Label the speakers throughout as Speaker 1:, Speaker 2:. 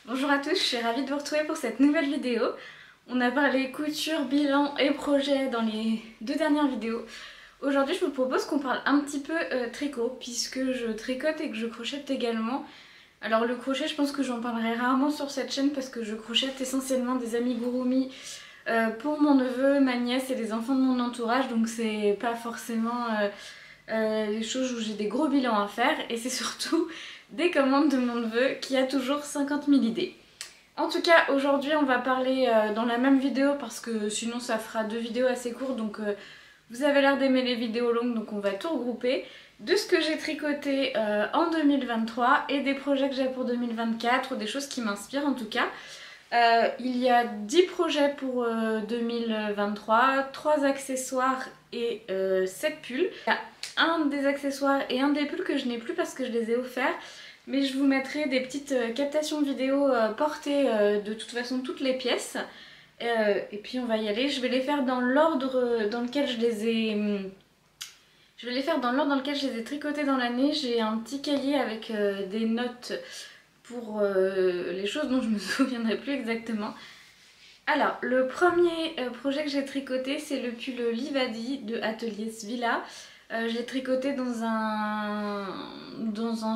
Speaker 1: Bonjour à tous, je suis ravie de vous retrouver pour cette nouvelle vidéo. On a parlé couture, bilan et projet dans les deux dernières vidéos. Aujourd'hui je vous propose qu'on parle un petit peu tricot puisque je tricote et que je crochette également. Alors le crochet, je pense que j'en parlerai rarement sur cette chaîne parce que je crochette essentiellement des amigurumi pour mon neveu, ma nièce et les enfants de mon entourage, donc c'est pas forcément des choses où j'ai des gros bilans à faire, et c'est surtout des commandes de mon neveu qui a toujours 50 000 idées. En tout cas, aujourd'hui on va parler dans la même vidéo parce que sinon ça fera deux vidéos assez courtes, donc vous avez l'air d'aimer les vidéos longues, donc on va tout regrouper, de ce que j'ai tricoté en 2023 et des projets que j'ai pour 2024 ou des choses qui m'inspirent en tout cas. Il y a 10 projets pour 2023, 3 accessoires et 7 pulls. Il y a un des accessoires et un des pulls que je n'ai plus parce que je les ai offerts. Mais je vous mettrai des petites captations vidéo portées de toute façon toutes les pièces. Et puis on va y aller. Je vais les faire dans l'ordre dans lequel je les ai... Je vais les faire dans l'ordre dans lequel je les ai tricotés dans l'année. J'ai un petit cahier avec des notes pour les choses dont je me souviendrai plus exactement. Alors, le premier projet que j'ai tricoté, c'est le pull Livadi de Atelier Svilla. Je l'ai tricoté dans un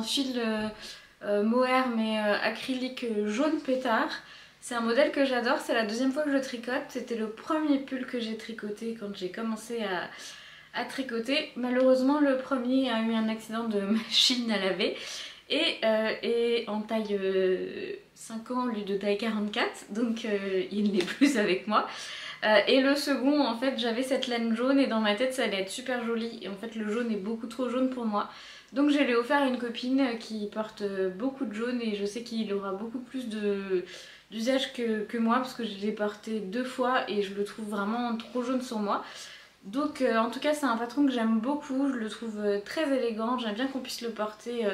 Speaker 1: fil mohair mais acrylique jaune pétard. C'est un modèle que j'adore, c'est la deuxième fois que je le tricote. C'était le premier pull que j'ai tricoté quand j'ai commencé à tricoter. Malheureusement, le premier a eu un accident de machine à laver et en taille 50 au lieu de taille 44, donc il n'est plus avec moi. Et le second, en fait, j'avais cette laine jaune et dans ma tête ça allait être super joli, et en fait le jaune est beaucoup trop jaune pour moi. Donc je l'ai offert à une copine qui porte beaucoup de jaune et je sais qu'il aura beaucoup plus d'usage que moi parce que je l'ai porté deux fois et je le trouve vraiment trop jaune sur moi. Donc en tout cas c'est un patron que j'aime beaucoup, je le trouve très élégant, j'aime bien qu'on puisse le porter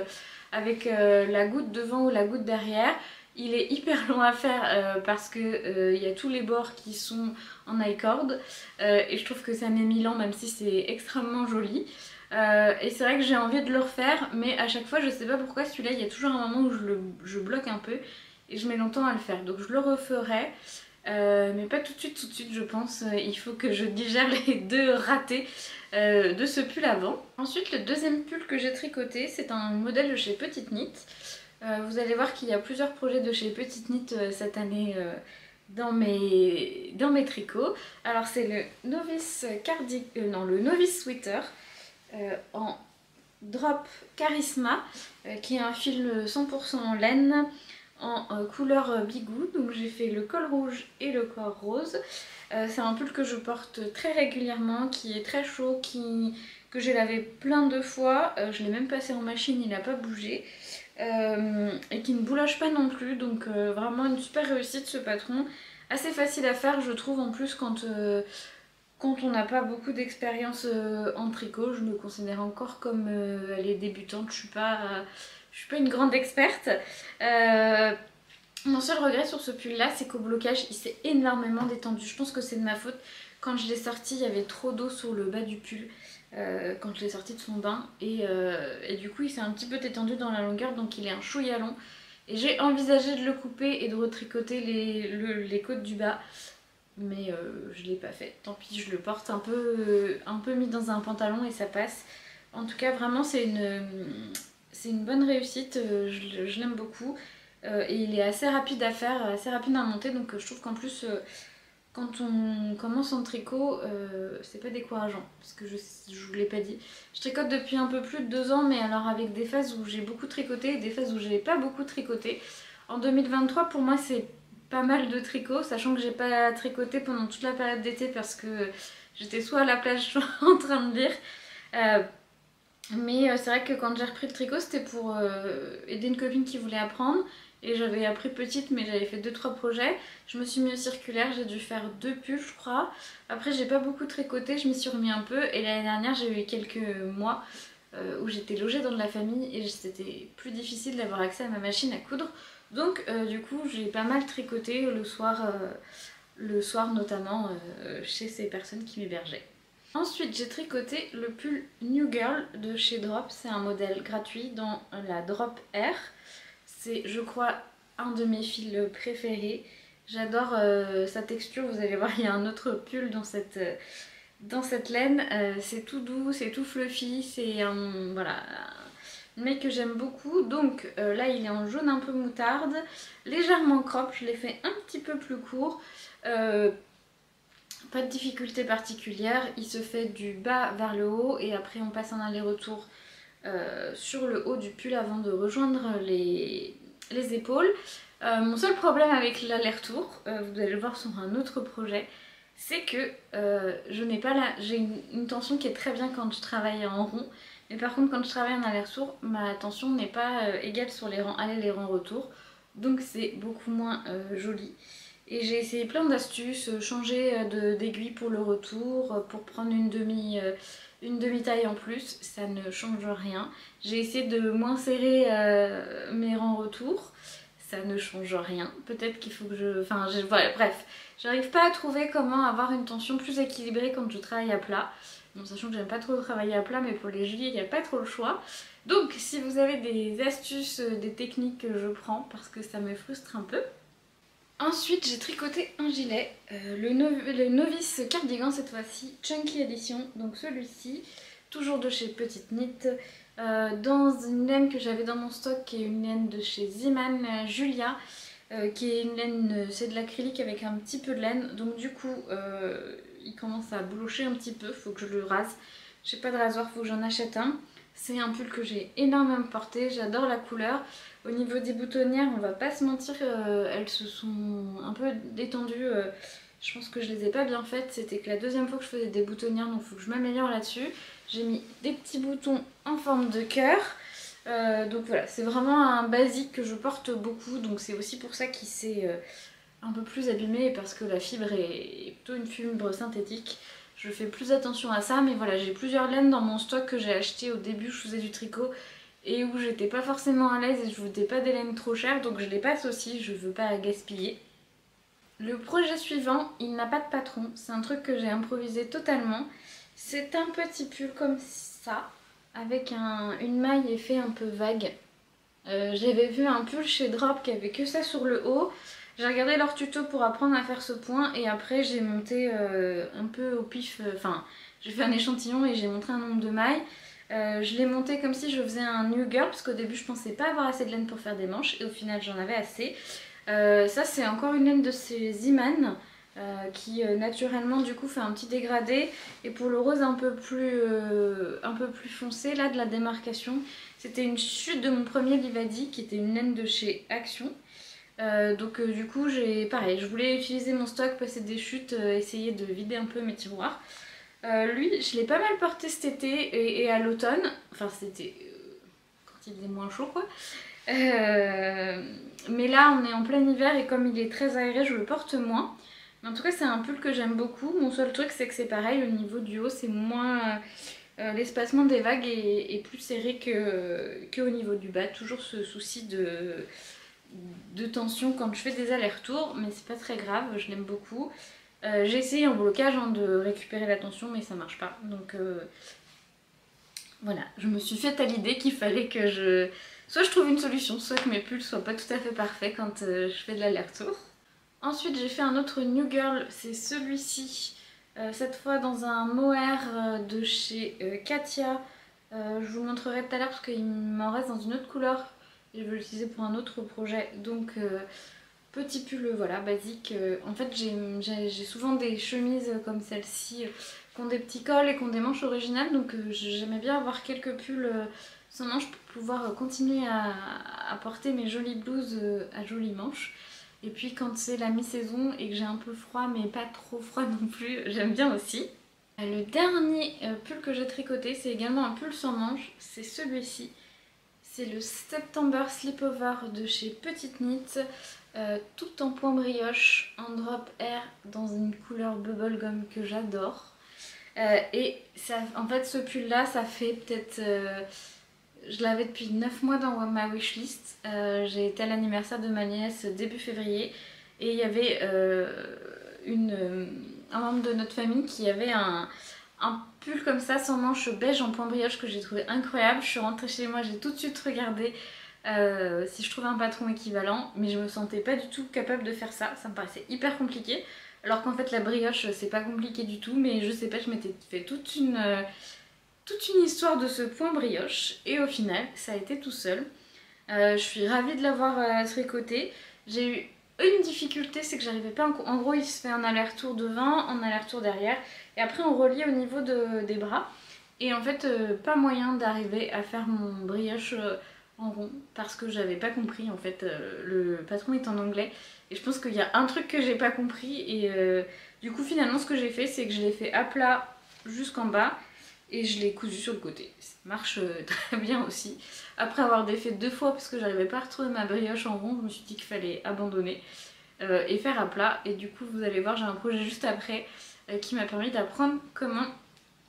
Speaker 1: avec la goutte devant ou la goutte derrière. Il est hyper long à faire parce que y a tous les bords qui sont en I-cord et je trouve que ça met 1000 ans même si c'est extrêmement joli. Et c'est vrai que j'ai envie de le refaire, mais à chaque fois je sais pas pourquoi celui-là il y a toujours un moment où je bloque un peu et je mets longtemps à le faire, donc je le referai. Mais pas tout de suite je pense, il faut que je digère les deux ratés de ce pull avant. Ensuite le deuxième pull que j'ai tricoté, c'est un modèle de chez Petite Knit. Vous allez voir qu'il y a plusieurs projets de chez Petite Knit cette année dans mes tricots. Alors c'est le Novice le Novice Sweater en drop Charisma qui est un fil 100% en laine en couleur bigou. Donc j'ai fait le col rouge et le col rose. C'est un pull que je porte très régulièrement, qui est très chaud, que j'ai lavé plein de fois. Je l'ai même passé en machine, il n'a pas bougé. Et qui ne bouloche pas non plus, donc vraiment une super réussite ce patron. Assez facile à faire je trouve en plus quand on n'a pas beaucoup d'expérience en tricot. Je me considère encore comme les débutantes, je suis pas une grande experte. Mon seul regret sur ce pull là, c'est qu'au blocage il s'est énormément détendu. Je pense que c'est de ma faute. Quand je l'ai sorti, il y avait trop d'eau sur le bas du pull quand je l'ai sorti de son bain et du coup il s'est un petit peu détendu dans la longueur, donc il est un chouïa long. Et j'ai envisagé de le couper et de retricoter les côtes du bas, mais je l'ai pas fait. Tant pis, je le porte un peu mis dans un pantalon et ça passe. En tout cas vraiment c'est une bonne réussite, je l'aime beaucoup. Et il est assez rapide à faire, assez rapide à monter, donc je trouve qu'en plus quand on commence en tricot c'est pas décourageant parce que je vous l'ai pas dit, je tricote depuis un peu plus de 2 ans, mais alors avec des phases où j'ai beaucoup tricoté et des phases où j'ai pas beaucoup tricoté. En 2023 pour moi c'est pas mal de tricot, sachant que j'ai pas tricoté pendant toute la période d'été parce que j'étais soit à la plage soit en train de lire. Mais c'est vrai que quand j'ai repris le tricot, c'était pour aider une copine qui voulait apprendre. Et j'avais appris petite, mais j'avais fait 2-3 projets. Je me suis mis au circulaire, j'ai dû faire 2 pulls, je crois. Après, j'ai pas beaucoup tricoté, je m'y suis remis un peu. Et l'année dernière, j'ai eu quelques mois où j'étais logée dans de la famille et c'était plus difficile d'avoir accès à ma machine à coudre. Donc, du coup, j'ai pas mal tricoté le soir notamment chez ces personnes qui m'hébergeaient. Ensuite j'ai tricoté le pull New Girl de chez Drop, c'est un modèle gratuit dans la Drop Air. C'est je crois un de mes fils préférés. J'adore sa texture, vous allez voir il y a un autre pull dans cette laine. C'est tout doux, c'est tout fluffy, c'est un, voilà, un mec que j'aime beaucoup. Donc là il est en jaune un peu moutarde, légèrement crop, je l'ai fait un petit peu plus court. Pas de difficulté particulière, il se fait du bas vers le haut et après on passe en aller-retour sur le haut du pull avant de rejoindre les épaules. Mon seul problème avec l'aller-retour, vous allez le voir sur un autre projet, c'est que je n'ai pas j'ai une tension qui est très bien quand je travaille en rond, mais par contre quand je travaille en aller-retour, ma tension n'est pas égale sur les rangs aller et les rangs retour, donc c'est beaucoup moins joli. Et j'ai essayé plein d'astuces, changer d'aiguille pour le retour, pour prendre une demi-taille en plus, ça ne change rien. J'ai essayé de moins serrer mes rangs retour, ça ne change rien. Peut-être qu'il faut que je... Enfin, voilà, bref. J'arrive pas à trouver comment avoir une tension plus équilibrée quand je travaille à plat. Bon, sachant que j'aime pas trop travailler à plat, mais pour les juillet, il n'y a pas trop le choix. Donc, si vous avez des astuces, des techniques, je prends parce que ça me frustre un peu. Ensuite, j'ai tricoté un gilet, le Novice Cardigan cette fois-ci, Chunky Edition, donc celui-ci, toujours de chez Petite Knit, dans une laine que j'avais dans mon stock, qui est une laine de chez Ziman Julia, qui est une laine, c'est de l'acrylique avec un petit peu de laine, donc du coup, il commence à boulocher un petit peu, faut que je le rase. J'ai pas de rasoir, faut que j'en achète un. C'est un pull que j'ai énormément porté, j'adore la couleur. Au niveau des boutonnières, on va pas se mentir, elles se sont un peu détendues. Je pense que je les ai pas bien faites. C'était que la deuxième fois que je faisais des boutonnières, donc il faut que je m'améliore là-dessus. J'ai mis des petits boutons en forme de cœur. Donc voilà, c'est vraiment un basique que je porte beaucoup. Donc c'est aussi pour ça qu'il s'est un peu plus abîmé, parce que la fibre est plutôt une fibre synthétique. Je fais plus attention à ça, mais voilà, j'ai plusieurs laines dans mon stock que j'ai acheté au début où je faisais du tricot et où j'étais pas forcément à l'aise et je voulais pas des laines trop chères, donc je les passe aussi, je veux pas gaspiller. Le projet suivant, il n'a pas de patron, c'est un truc que j'ai improvisé totalement. C'est un petit pull comme ça, avec une maille effet un peu vague. J'avais vu un pull chez Drop qui avait que ça sur le haut. J'ai regardé leur tuto pour apprendre à faire ce point et après j'ai monté un peu au pif, enfin j'ai fait un échantillon et j'ai montré un nombre de mailles. Je l'ai monté comme si je faisais un new girl parce qu'au début je pensais pas avoir assez de laine pour faire des manches et au final j'en avais assez. Ça c'est encore une laine de chez Ziman qui naturellement du coup fait un petit dégradé, et pour le rose un peu plus foncé là de la démarcation, c'était une chute de mon premier Livadi qui était une laine de chez Action. Donc du coup pareil, je voulais utiliser mon stock, passer des chutes, essayer de vider un peu mes tiroirs. Lui je l'ai pas mal porté cet été et à l'automne, enfin c'était quand il faisait moins chaud quoi. Mais là on est en plein hiver et comme il est très aéré je le porte moins. Mais en tout cas c'est un pull que j'aime beaucoup. Mon seul truc c'est que c'est pareil, au niveau du haut c'est moins... l'espacement des vagues est plus serré qu'au niveau du bas. Toujours ce souci de tension quand je fais des allers-retours, mais c'est pas très grave, je l'aime beaucoup. J'ai essayé en blocage de récupérer la tension, mais ça marche pas. Donc voilà, je me suis faite à l'idée qu'il fallait que soit je trouve une solution, soit que mes pulls soient pas tout à fait parfaits quand je fais de l'aller-retour. Ensuite j'ai fait un autre New Girl, c'est celui-ci. Cette fois dans un mohair de chez Katia. Je vous le montrerai tout à l'heure parce qu'il m'en reste dans une autre couleur. Je vais l'utiliser pour un autre projet. Donc petit pull voilà basique. En fait j'ai souvent des chemises comme celle-ci qui ont des petits cols et qui ont des manches originales. Donc j'aimais bien avoir quelques pulls sans manches pour pouvoir continuer à porter mes jolies blouses à jolies manches. Et puis quand c'est la mi-saison et que j'ai un peu froid mais pas trop froid non plus, j'aime bien aussi. Le dernier pull que j'ai tricoté, c'est également un pull sans manches, c'est celui-ci. C'est le September Slipover de chez Petite Knit, tout en point brioche, en drop air dans une couleur bubblegum que j'adore. Et ça, en fait ce pull là, ça fait peut-être... je l'avais depuis 9 mois dans ma wishlist. J'ai été à l'anniversaire de ma nièce début février et il y avait un membre de notre famille qui avait un pull comme ça sans manches beige en point brioche que j'ai trouvé incroyable. Je suis rentrée chez moi, j'ai tout de suite regardé si je trouvais un patron équivalent, mais je me sentais pas du tout capable de faire ça, ça me paraissait hyper compliqué. Alors qu'en fait la brioche c'est pas compliqué du tout, mais je sais pas, je m'étais fait toute une histoire de ce point brioche et au final ça a été tout seul. Je suis ravie de l'avoir tricoté. J'ai eu une difficulté, c'est que j'arrivais pas en gros il se fait un aller-retour devant, un aller-retour derrière et après on relie au niveau des bras et en fait pas moyen d'arriver à faire mon brioche en rond parce que j'avais pas compris en fait. Le patron est en anglais et je pense qu'il y a un truc que j'ai pas compris et du coup finalement ce que j'ai fait c'est que je l'ai fait à plat jusqu'en bas et je l'ai cousu sur le côté. Ça marche très bien aussi. Après avoir défait 2 fois parce que j'arrivais pas à retrouver ma brioche en rond, je me suis dit qu'il fallait abandonner et faire à plat. Et du coup vous allez voir, j'ai un projet juste après qui m'a permis d'apprendre comment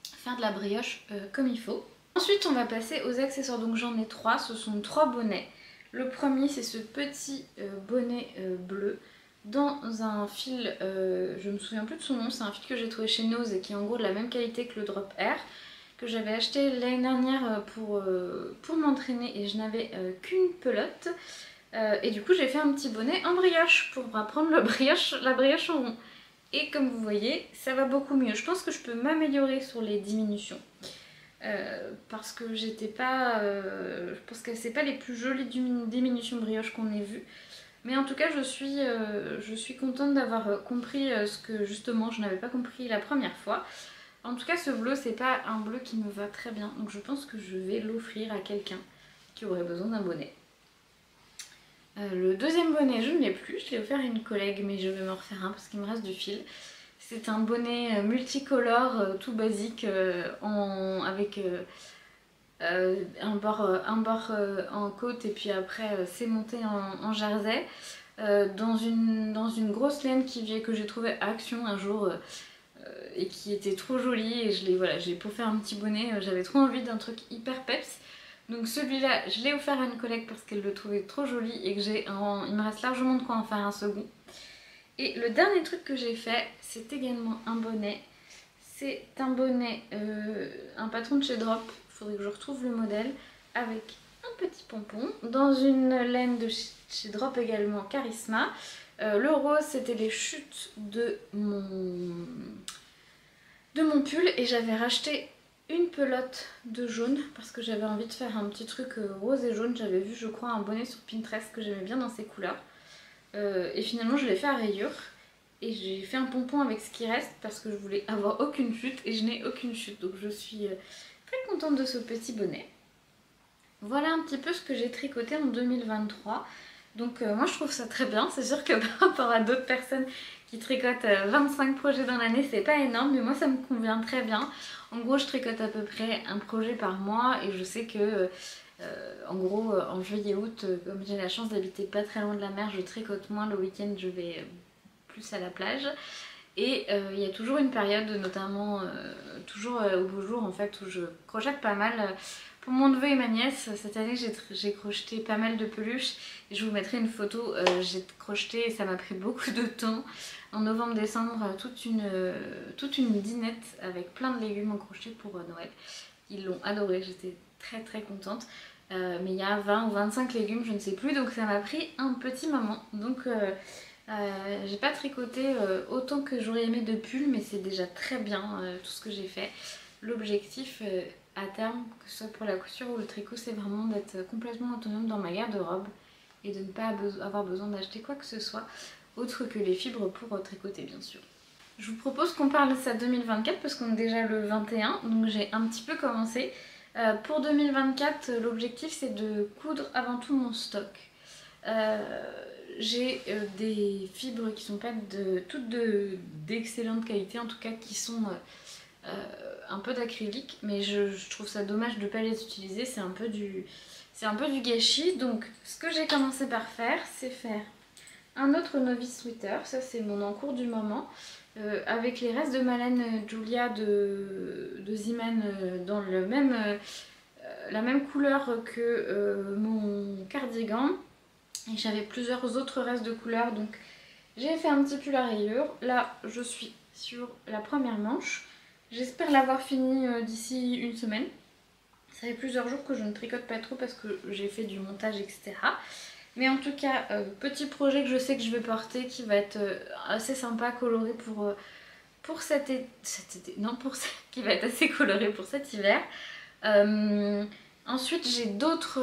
Speaker 1: faire de la brioche comme il faut. Ensuite on va passer aux accessoires, donc j'en ai 3, ce sont 3 bonnets. Le premier c'est ce petit bonnet bleu dans un fil, je me souviens plus de son nom, c'est un fil que j'ai trouvé chez Nose et qui est en gros de la même qualité que le Drop Air, que j'avais acheté l'année dernière pour m'entraîner et je n'avais qu'une pelote. Et du coup j'ai fait un petit bonnet en brioche pour apprendre la brioche en rond. Et comme vous voyez, ça va beaucoup mieux. Je pense que je peux m'améliorer sur les diminutions. Parce que j'étais pas... je pense que c'est pas les plus jolies diminutions brioche qu'on ait vues. Mais en tout cas, je suis contente d'avoir compris ce que justement je n'avais pas compris la première fois. En tout cas, ce bleu, c'est pas un bleu qui me va très bien. Donc je pense que je vais l'offrir à quelqu'un qui aurait besoin d'un bonnet. Le deuxième bonnet, je ne l'ai plus. Je l'ai offert à une collègue, mais je vais m'en refaire un parce qu'il me reste du fil. C'est un bonnet multicolore, tout basique, avec un bord en côte et puis après c'est monté en jersey. Dans une grosse laine que j'ai trouvée à Action un jour et qui était trop jolie et j'ai pour faire un petit bonnet, j'avais trop envie d'un truc hyper peps. Donc celui-là je l'ai offert à une collègue parce qu'elle le trouvait trop joli et que il me reste largement de quoi en faire un second. Et le dernier truc que j'ai fait, c'est également un bonnet. C'est un bonnet, un patron de chez Drop, il faudrait que je retrouve le modèle, avec un petit pompon, dans une laine de chez Drop également, Charisma. Le rose, c'était les chutes de mon pull et j'avais racheté une pelote de jaune parce que j'avais envie de faire un petit truc rose et jaune. J'avais vu, je crois, un bonnet sur Pinterest que j'aimais bien dans ces couleurs. Et finalement, je l'ai fait à rayures. Et j'ai fait un pompon avec ce qui reste parce que je voulais avoir aucune chute et je n'ai aucune chute. Donc je suis très contente de ce petit bonnet. Voilà un petit peu ce que j'ai tricoté en 2023. Donc moi je trouve ça très bien. C'est sûr que par rapport à d'autres personnes qui tricotent 25 projets dans l'année, c'est pas énorme. Mais moi ça me convient très bien. En gros je tricote à peu près un projet par mois. Et je sais que en gros en juillet-août, comme j'ai la chance d'habiter pas très loin de la mer, je tricote moins. Le week-end je vais plus à la plage et il y a toujours une période, notamment toujours au beau jour en fait, où je crochette pas mal. Pour mon neveu et ma nièce, cette année j'ai crocheté pas mal de peluches et je vous mettrai une photo. J'ai crocheté et ça m'a pris beaucoup de temps. En novembre-décembre, toute une dinette avec plein de légumes en crochet pour Noël. Ils l'ont adoré, j'étais très contente. Mais il y a 20 ou 25 légumes, je ne sais plus, donc ça m'a pris un petit moment. Donc j'ai pas tricoté autant que j'aurais aimé de pulls, mais c'est déjà très bien tout ce que j'ai fait. L'objectif à terme, que ce soit pour la couture ou le tricot, c'est vraiment d'être complètement autonome dans ma garde-robe et de ne pas avoir besoin d'acheter quoi que ce soit autre que les fibres pour tricoter bien sûr. Je vous propose qu'on parle de ça 2024 parce qu'on est déjà le 21, donc j'ai un petit peu commencé. Pour 2024, l'objectif c'est de coudre avant tout mon stock. J'ai des fibres qui sont pas toutes d'excellente qualité, en tout cas qui sont un peu d'acrylique, mais je trouve ça dommage de ne pas les utiliser, c'est un peu du gâchis. Donc ce que j'ai commencé par faire, c'est faire un autre novice sweater, ça c'est mon en cours du moment, avec les restes de ma laine Julia de Ziman dans la même couleur que mon cardigan. Et j'avais plusieurs autres restes de couleurs, donc j'ai fait un petit pull à rayures. Là je suis sur la première manche, j'espère l'avoir fini d'ici une semaine. Ça fait plusieurs jours que je ne tricote pas trop parce que j'ai fait du montage, etc. Mais en tout cas, petit projet que je sais que je vais porter qui va être assez sympa, coloré pour cet été, non, qui va être assez coloré pour cet hiver. Ensuite, j'ai d'autres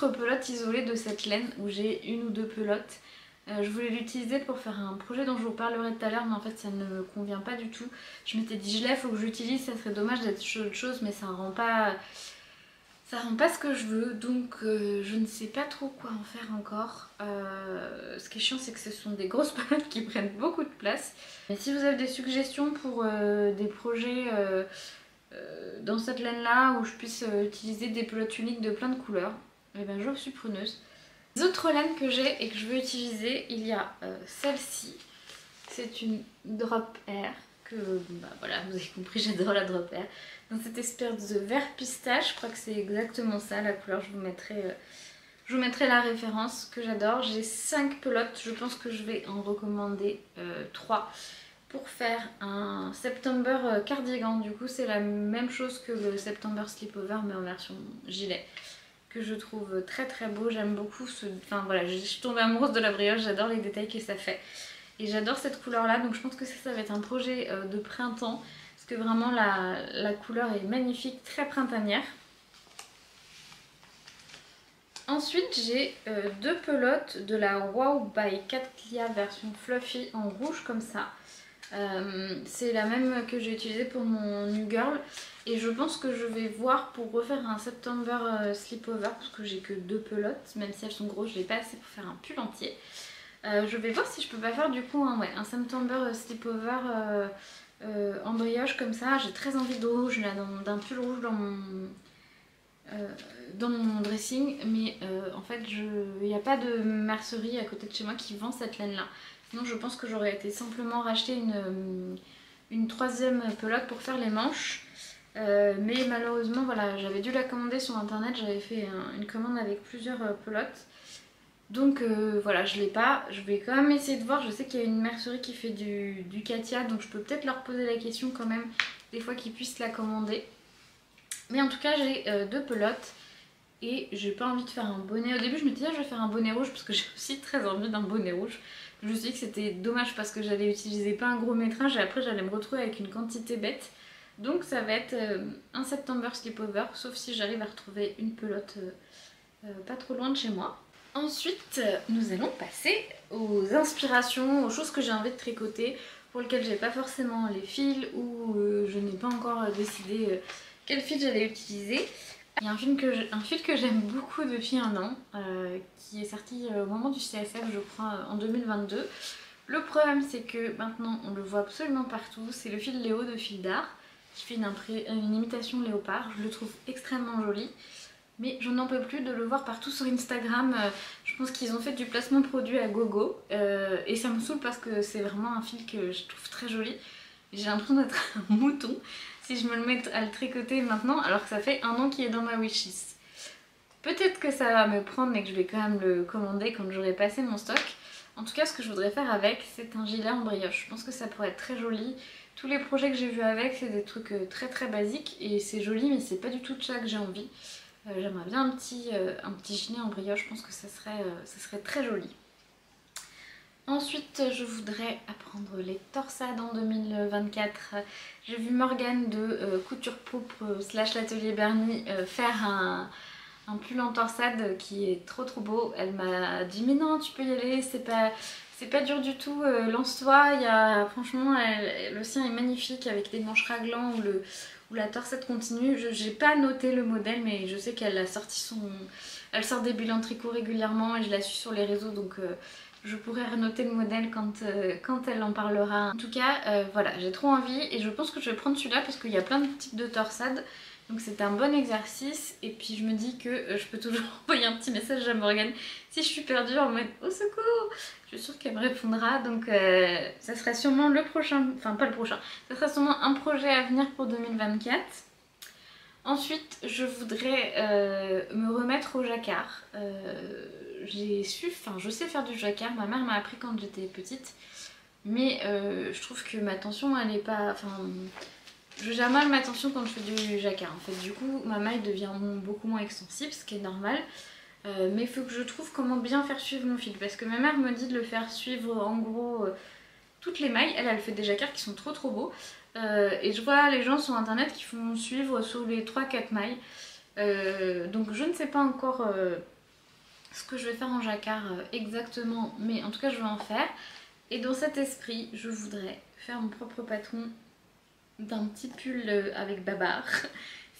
Speaker 1: pelotes isolées de cette laine où j'ai une ou deux pelotes. Je voulais l'utiliser pour faire un projet dont je vous parlerai tout à l'heure, mais en fait ça ne me convient pas du tout. Je m'étais dit je l'ai, faut que j'utilise, ça serait dommage d'être sur autre chose, mais ça rend pas ce que je veux, donc je ne sais pas trop quoi en faire encore. Ce qui est chiant, c'est que ce sont des grosses pelotes qui prennent beaucoup de place. Mais si vous avez des suggestions pour des projets dans cette laine là où je puisse utiliser des pelotes uniques de plein de couleurs, et ben je suis preneuse. Les autres laines que j'ai et que je veux utiliser, il y a celle-ci. C'est une drop air que, bah voilà, vous avez compris, j'adore la drop air. Dans cette espèce de vert pistache, je crois que c'est exactement ça la couleur, je vous mettrai la référence que j'adore. J'ai 5 pelotes, je pense que je vais en recommander 3 pour faire un September cardigan. Du coup c'est la même chose que le September Slipover mais en version gilet, que je trouve très très beau. J'aime beaucoup ce... Enfin voilà, je suis tombée amoureuse de la brioche, j'adore les détails que ça fait. Et j'adore cette couleur là, donc je pense que ça va être un projet de printemps. Parce que vraiment la couleur est magnifique, très printanière. Ensuite j'ai deux pelotes de la Wow by Cattleya version fluffy en rouge comme ça. C'est la même que j'ai utilisée pour mon New Girl. Et je pense que je vais voir pour refaire un September Slipover, parce que j'ai que deux pelotes, même si elles sont grosses, je n'ai pas assez pour faire un pull entier. Je vais voir si je peux pas faire du coup un September Slipover en brioche comme ça. J'ai très envie de rouge, d'un pull rouge dans mon dressing, mais en fait il n'y a pas de mercerie à côté de chez moi qui vend cette laine là. Sinon je pense que j'aurais été simplement racheter une troisième pelote pour faire les manches. Mais malheureusement voilà, j'avais dû la commander sur internet, j'avais fait une commande avec plusieurs pelotes. Donc voilà, je l'ai pas. Je vais quand même essayer de voir. Je sais qu'il y a une mercerie qui fait du Cattleya, donc je peux peut-être leur poser la question quand même, des fois qu'ils puissent la commander. Mais en tout cas, j'ai deux pelotes et j'ai pas envie de faire un bonnet. Au début, je me disais, je vais faire un bonnet rouge parce que j'ai aussi très envie d'un bonnet rouge. Je me suis dit que c'était dommage parce que j'allais utiliser pas un gros métrage et après, j'allais me retrouver avec une quantité bête. Donc ça va être un September Slipover, sauf si j'arrive à retrouver une pelote pas trop loin de chez moi. Ensuite, nous allons passer aux inspirations, aux choses que j'ai envie de tricoter, pour lesquelles j'ai pas forcément les fils ou je n'ai pas encore décidé quel fil j'allais utiliser. Il y a un fil que j'aime beaucoup depuis un an, qui est sorti au moment du CSF, je crois, en 2022. Le problème, c'est que maintenant, on le voit absolument partout. C'est le fil Léo de Fil d'Art, qui fait une imitation léopard. Je le trouve extrêmement joli. Mais je n'en peux plus de le voir partout sur Instagram. Je pense qu'ils ont fait du placement produit à gogo. Et ça me saoule parce que c'est vraiment un fil que je trouve très joli. J'ai l'impression d'être un mouton si je me le mets à le tricoter maintenant, alors que ça fait un an qu'il est dans ma wishlist. Peut-être que ça va me prendre, mais que je vais quand même le commander quand j'aurai passé mon stock. En tout cas, ce que je voudrais faire avec, c'est un gilet en brioche. Je pense que ça pourrait être très joli. Tous les projets que j'ai vus avec, c'est des trucs très très basiques. Et c'est joli, mais c'est pas du tout de ça que j'ai envie. J'aimerais bien un petit gilet en brioche, je pense que ça serait très joli. Ensuite, je voudrais apprendre les torsades en 2024. J'ai vu Morgane de Couture Pourpre / l'Atelier Bernie faire un pull en torsade qui est trop trop beau. Elle m'a dit mais non, tu peux y aller, c'est pas dur du tout, lance-toi. Franchement, le sien est magnifique avec des manches raglants où la torsade continue. J'ai pas noté le modèle, mais je sais qu'elle a sorti elle sort des bilans tricot régulièrement et je la suis sur les réseaux, donc je pourrais renoter le modèle quand elle en parlera. En tout cas, voilà, j'ai trop envie et je pense que je vais prendre celui-là parce qu'il y a plein de types de torsades. Donc c'est un bon exercice et puis je me dis que je peux toujours envoyer un petit message à Morgane si je suis perdue en mode au secours. Je suis sûre qu'elle me répondra, donc ça sera sûrement le prochain, enfin pas le prochain, ça sera sûrement un projet à venir pour 2024. Ensuite je voudrais me remettre au jacquard. Je sais faire du jacquard, ma mère m'a appris quand j'étais petite, mais je trouve que ma tension elle est pas, je gère mal ma tension quand je fais du jacquard en fait. Du coup ma maille devient beaucoup moins extensive, ce qui est normal. Mais il faut que je trouve comment bien faire suivre mon fil. Parce que ma mère me dit de le faire suivre en gros toutes les mailles. Elle fait des jacquards qui sont trop beaux. Et je vois les gens sur internet qui font suivre sur les 3-4 mailles. Donc je ne sais pas encore ce que je vais faire en jacquard exactement. Mais en tout cas je vais en faire. Et dans cet esprit, je voudrais faire mon propre patron d'un petit pull avec Babar.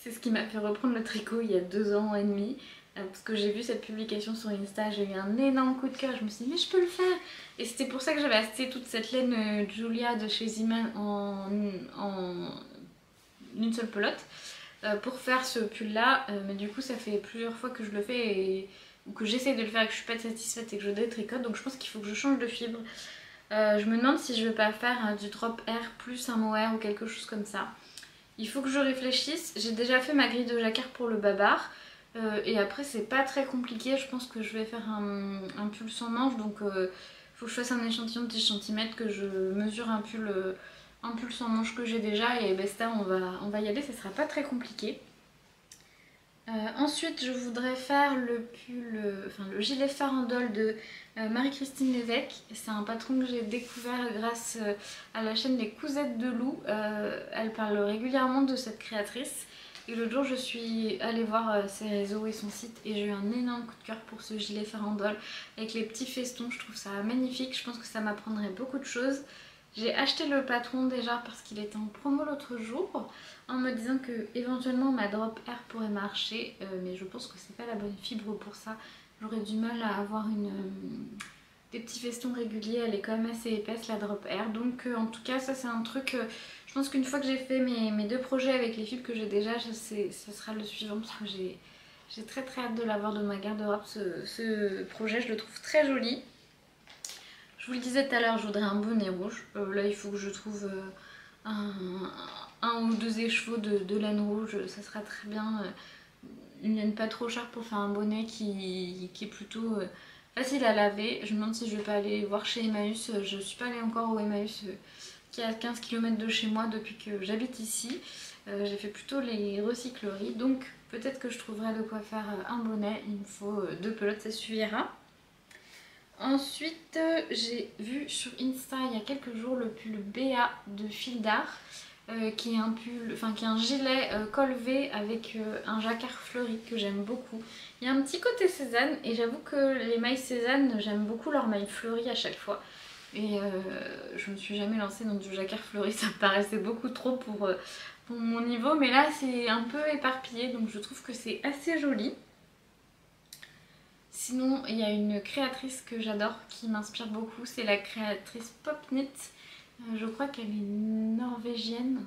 Speaker 1: C'est ce qui m'a fait reprendre le tricot il y a 2 ans et demi. Parce que j'ai vu cette publication sur Insta, j'ai eu un énorme coup de cœur, je me suis dit mais je peux le faire. Et c'était pour ça que j'avais acheté toute cette laine Julia de chez Zeeman en une seule pelote pour faire ce pull là. Mais du coup ça fait plusieurs fois que je le fais ou que j'essaie de le faire et que je suis pas satisfaite et que je détricote. Donc je pense qu'il faut que je change de fibre. Je me demande si je vais pas faire du drop air plus un mohair ou quelque chose comme ça. Il faut que je réfléchisse. J'ai déjà fait ma grille de jacquard pour le Babar. Et après c'est pas très compliqué, je pense que je vais faire un pull sans manche, donc faut que je fasse un échantillon de 10 cm, que je mesure un pull sans manche que j'ai déjà et basta, on va y aller, ça sera pas très compliqué. Ensuite je voudrais faire le gilet farandole de Marie-Christine Lévesque. C'est un patron que j'ai découvert grâce à la chaîne Les Cousettes de Lou. Elle parle régulièrement de cette créatrice. Et l'autre jour je suis allée voir ses réseaux et son site et j'ai eu un énorme coup de cœur pour ce gilet farandole avec les petits festons. Je trouve ça magnifique, je pense que ça m'apprendrait beaucoup de choses. J'ai acheté le patron déjà parce qu'il était en promo l'autre jour en me disant que éventuellement ma drop air pourrait marcher, mais je pense que c'est pas la bonne fibre pour ça. J'aurais du mal à avoir des petits festons réguliers, elle est quand même assez épaisse la drop air. Donc en tout cas ça c'est un truc, je pense qu'une fois que j'ai fait mes 2 projets avec les fibres que j'ai déjà, ce sera le suivant parce que j'ai très hâte de l'avoir de ma garde-robe. Ce projet je le trouve très joli. Je vous le disais tout à l'heure, je voudrais un bonnet rouge. Là il faut que je trouve un ou 2 écheveaux de laine rouge, ça sera très bien. Une laine pas trop chère pour faire un bonnet qui est plutôt facile à laver. Je me demande si je vais pas aller voir chez Emmaüs. Je suis pas allée encore au Emmaüs qui est à 15 km de chez moi depuis que j'habite ici. J'ai fait plutôt les recycleries, donc peut-être que je trouverai de quoi faire un bonnet. Il me faut 2 pelotes, ça suffira. Ensuite j'ai vu sur Insta il y a quelques jours le pull BA de Fil d'Art. Qui est un gilet col V avec un jacquard fleuri que j'aime beaucoup. Il y a un petit côté Cézanne et j'avoue que les mailles Cézanne, j'aime beaucoup leurs mailles fleuries à chaque fois. Et je me suis jamais lancée dans du jacquard fleuri, ça me paraissait beaucoup trop pour mon niveau. Mais là c'est un peu éparpillé donc je trouve que c'est assez joli. Sinon il y a une créatrice que j'adore qui m'inspire beaucoup, c'est la créatrice Popknit. Je crois qu'elle est norvégienne,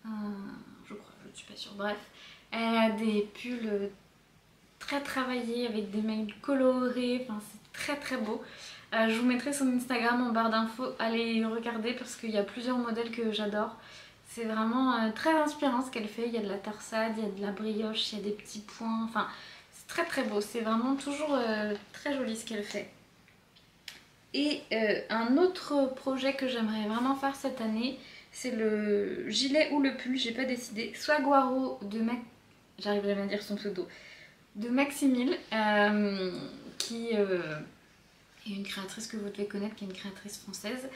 Speaker 1: je crois, je ne suis pas sûre, bref. Elle a des pulls très travaillés avec des mailles colorées, enfin c'est très beau. Je vous mettrai son Instagram en barre d'infos, allez regarder parce qu'il y a plusieurs modèles que j'adore. C'est vraiment très inspirant ce qu'elle fait, il y a de la torsade, il y a de la brioche, il y a des petits points, enfin c'est très beau, c'est vraiment toujours très joli ce qu'elle fait. Et un autre projet que j'aimerais vraiment faire cette année, c'est le gilet ou le pull, j'ai pas décidé. Saguaro de j'arrive jamais à dire son pseudo, de Maximile, qui est une créatrice que vous devez connaître, qui est une créatrice française.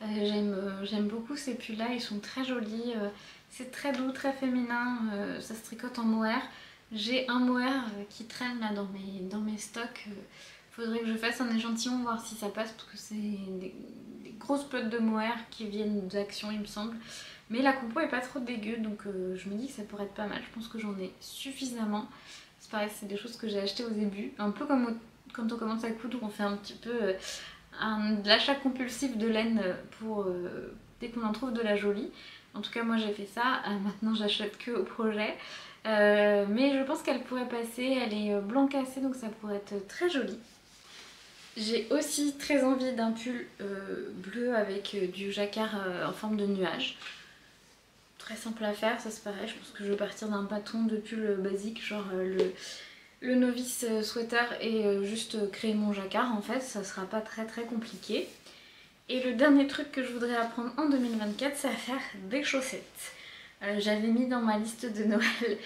Speaker 1: J'aime beaucoup ces pulls là, ils sont très jolis, c'est très doux, très féminin, ça se tricote en mohair. J'ai un mohair qui traîne là dans mes stocks. Faudrait que je fasse un échantillon, voir si ça passe, parce que c'est des grosses pelotes de mohair qui viennent d'Action il me semble. Mais la compo est pas trop dégueu, donc je me dis que ça pourrait être pas mal. Je pense que j'en ai suffisamment. C'est pareil, c'est des choses que j'ai achetées au début. Un peu comme quand on commence à coudre, on fait un petit peu de l'achat compulsif de laine pour dès qu'on en trouve de la jolie. En tout cas moi j'ai fait ça, maintenant j'achète que au projet. Mais je pense qu'elle pourrait passer, elle est blanc cassé donc ça pourrait être très joli. J'ai aussi très envie d'un pull bleu avec du jacquard en forme de nuage. Très simple à faire, ça c'est pareil, je pense que je vais partir d'un patron de pull basique, genre le novice sweater et juste créer mon jacquard en fait, ça sera pas très compliqué. Et le dernier truc que je voudrais apprendre en 2024, c'est à faire des chaussettes. J'avais mis dans ma liste de Noël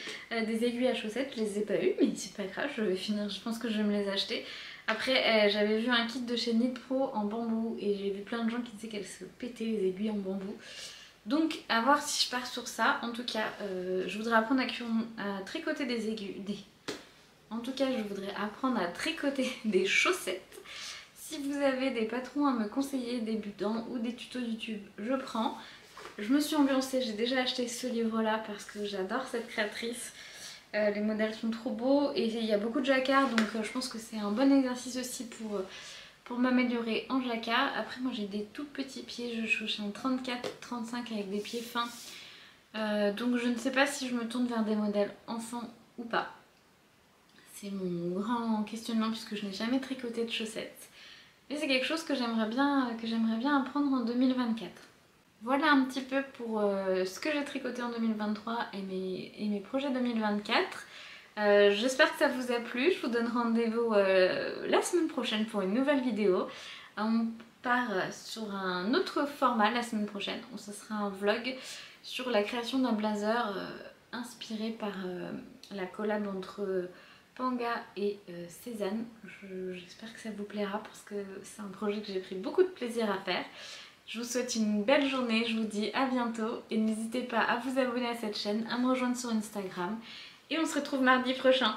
Speaker 1: des aiguilles à chaussettes, je les ai pas eues, mais c'est pas grave, je vais finir, je pense que je vais me les acheter. Après, j'avais vu un kit de chez Knit Pro en bambou et j'ai vu plein de gens qui disaient qu'elles se pétaient les aiguilles en bambou. Donc à voir si je pars sur ça. En tout cas, je voudrais apprendre à tricoter des aiguilles. En tout cas, je voudrais apprendre à tricoter des chaussettes. Si vous avez des patrons à me conseiller, débutants ou des tutos YouTube, je prends. Je me suis ambiancée, j'ai déjà acheté ce livre-là parce que j'adore cette créatrice. Les modèles sont trop beaux et il y a beaucoup de jacquard, donc je pense que c'est un bon exercice aussi pour m'améliorer en jacquard. Après moi j'ai des tout petits pieds, je suis en 34-35 avec des pieds fins. Donc je ne sais pas si je me tourne vers des modèles enfants ou pas. C'est mon grand questionnement puisque je n'ai jamais tricoté de chaussettes. Mais c'est quelque chose que j'aimerais bien apprendre en 2024. Voilà un petit peu pour ce que j'ai tricoté en 2023 et mes projets 2024. J'espère que ça vous a plu. Je vous donne rendez-vous la semaine prochaine pour une nouvelle vidéo. On part sur un autre format la semaine prochaine. Ce sera un vlog sur la création d'un blazer inspiré par la collab entre Panga et Cézanne. J'espère que ça vous plaira parce que c'est un projet que j'ai pris beaucoup de plaisir à faire. Je vous souhaite une belle journée, je vous dis à bientôt et n'hésitez pas à vous abonner à cette chaîne, à me rejoindre sur Instagram et on se retrouve mardi prochain.